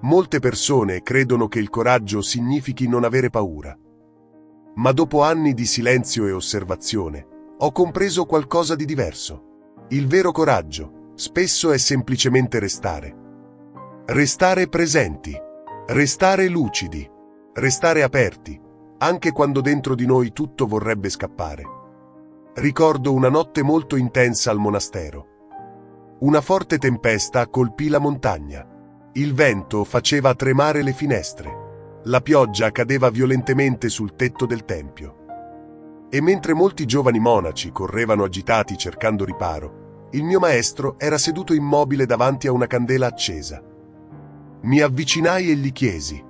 Molte persone credono che il coraggio significhi non avere paura. Ma dopo anni di silenzio e osservazione, ho compreso qualcosa di diverso. Il vero coraggio, spesso, è semplicemente restare. Restare presenti, restare lucidi, restare aperti, anche quando dentro di noi tutto vorrebbe scappare. Ricordo una notte molto intensa al monastero. Una forte tempesta colpì la montagna. Il vento faceva tremare le finestre. La pioggia cadeva violentemente sul tetto del tempio. E mentre molti giovani monaci correvano agitati cercando riparo, il mio maestro era seduto immobile davanti a una candela accesa. Mi avvicinai e gli chiesi: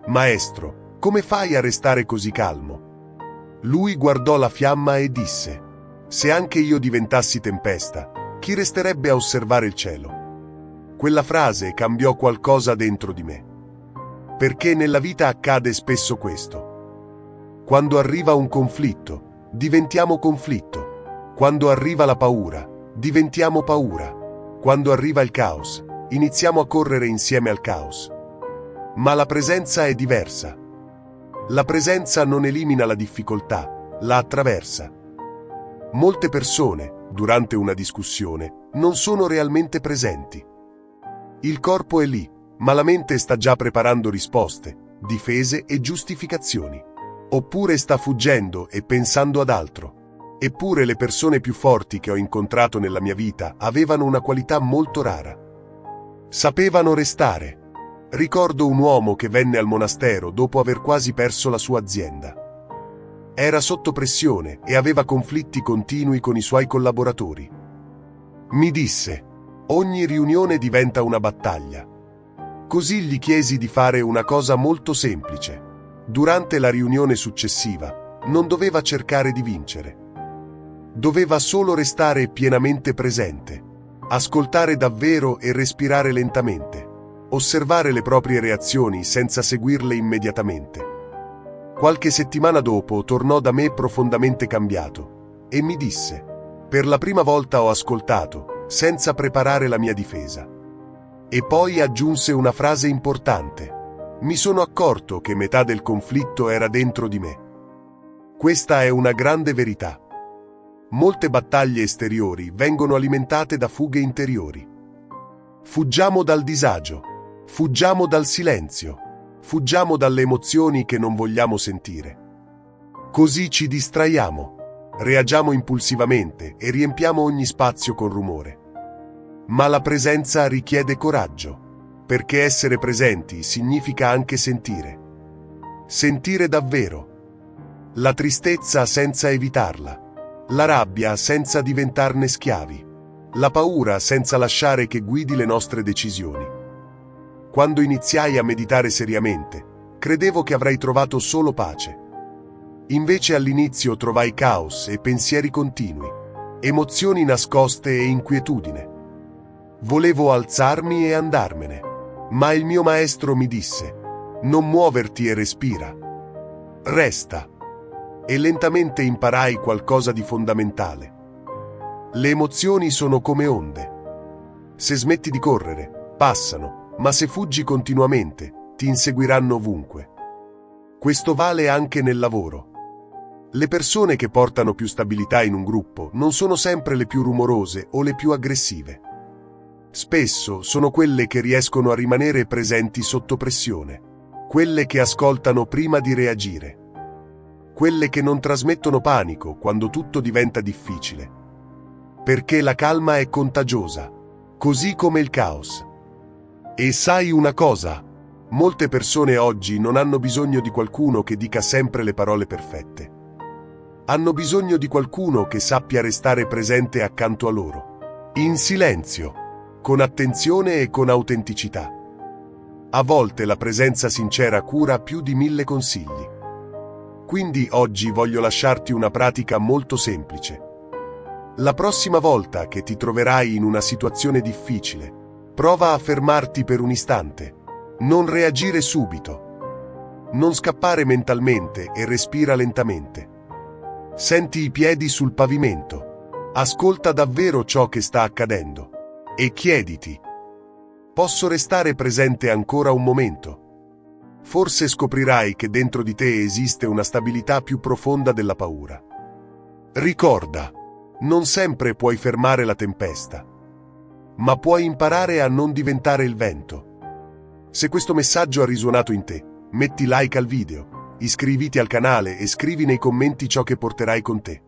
«Maestro, come fai a restare così calmo?» Lui guardò la fiamma e disse: «Se anche io diventassi tempesta, chi resterebbe a osservare il cielo?» Quella frase cambiò qualcosa dentro di me. Perché nella vita accade spesso questo. Quando arriva un conflitto, diventiamo conflitto. Quando arriva la paura, diventiamo paura. Quando arriva il caos, iniziamo a correre insieme al caos. Ma la presenza è diversa. La presenza non elimina la difficoltà, la attraversa. Molte persone, durante una discussione, non sono realmente presenti. Il corpo è lì, ma la mente sta già preparando risposte, difese e giustificazioni. Oppure sta fuggendo e pensando ad altro. Eppure le persone più forti che ho incontrato nella mia vita avevano una qualità molto rara. Sapevano restare. Ricordo un uomo che venne al monastero dopo aver quasi perso la sua azienda. Era sotto pressione e aveva conflitti continui con i suoi collaboratori. Mi disse: «Ogni riunione diventa una battaglia». Così gli chiesi di fare una cosa molto semplice. Durante la riunione successiva, non doveva cercare di vincere. Doveva solo restare pienamente presente, ascoltare davvero e respirare lentamente, osservare le proprie reazioni senza seguirle immediatamente. Qualche settimana dopo tornò da me profondamente cambiato e mi disse: «Per la prima volta ho ascoltato, senza preparare la mia difesa». E poi aggiunse una frase importante: «Mi sono accorto che metà del conflitto era dentro di me». Questa è una grande verità. Molte battaglie esteriori vengono alimentate da fughe interiori. Fuggiamo dal disagio, fuggiamo dal silenzio, fuggiamo dalle emozioni che non vogliamo sentire. Così ci distraiamo, reagiamo impulsivamente e riempiamo ogni spazio con rumore. Ma la presenza richiede coraggio, perché essere presenti significa anche sentire. Sentire davvero. La tristezza senza evitarla, la rabbia senza diventarne schiavi, la paura senza lasciare che guidi le nostre decisioni. Quando iniziai a meditare seriamente, credevo che avrei trovato solo pace. Invece all'inizio trovai caos e pensieri continui, emozioni nascoste e inquietudine. Volevo alzarmi e andarmene, ma il mio maestro mi disse: «Non muoverti e respira. Resta». E lentamente imparai qualcosa di fondamentale. Le emozioni sono come onde. Se smetti di correre, passano, ma se fuggi continuamente, ti inseguiranno ovunque. Questo vale anche nel lavoro. Le persone che portano più stabilità in un gruppo non sono sempre le più rumorose o le più aggressive. Spesso sono quelle che riescono a rimanere presenti sotto pressione, quelle che ascoltano prima di reagire, quelle che non trasmettono panico quando tutto diventa difficile. Perché la calma è contagiosa, così come il caos. E sai una cosa? Molte persone oggi non hanno bisogno di qualcuno che dica sempre le parole perfette. Hanno bisogno di qualcuno che sappia restare presente accanto a loro, in silenzio, con attenzione e con autenticità. A volte la presenza sincera cura più di 1000 consigli. Quindi oggi voglio lasciarti una pratica molto semplice. La prossima volta che ti troverai in una situazione difficile, prova a fermarti per un istante. Non reagire subito. Non scappare mentalmente e respira lentamente. Senti i piedi sul pavimento. Ascolta davvero ciò che sta accadendo. E chiediti: Posso restare presente ancora un momento? Forse scoprirai che dentro di te esiste una stabilità più profonda della paura. Ricorda, non sempre puoi fermare la tempesta, ma puoi imparare a non diventare il vento. Se questo messaggio ha risuonato in te, metti like al video, iscriviti al canale e scrivi nei commenti ciò che porterai con te.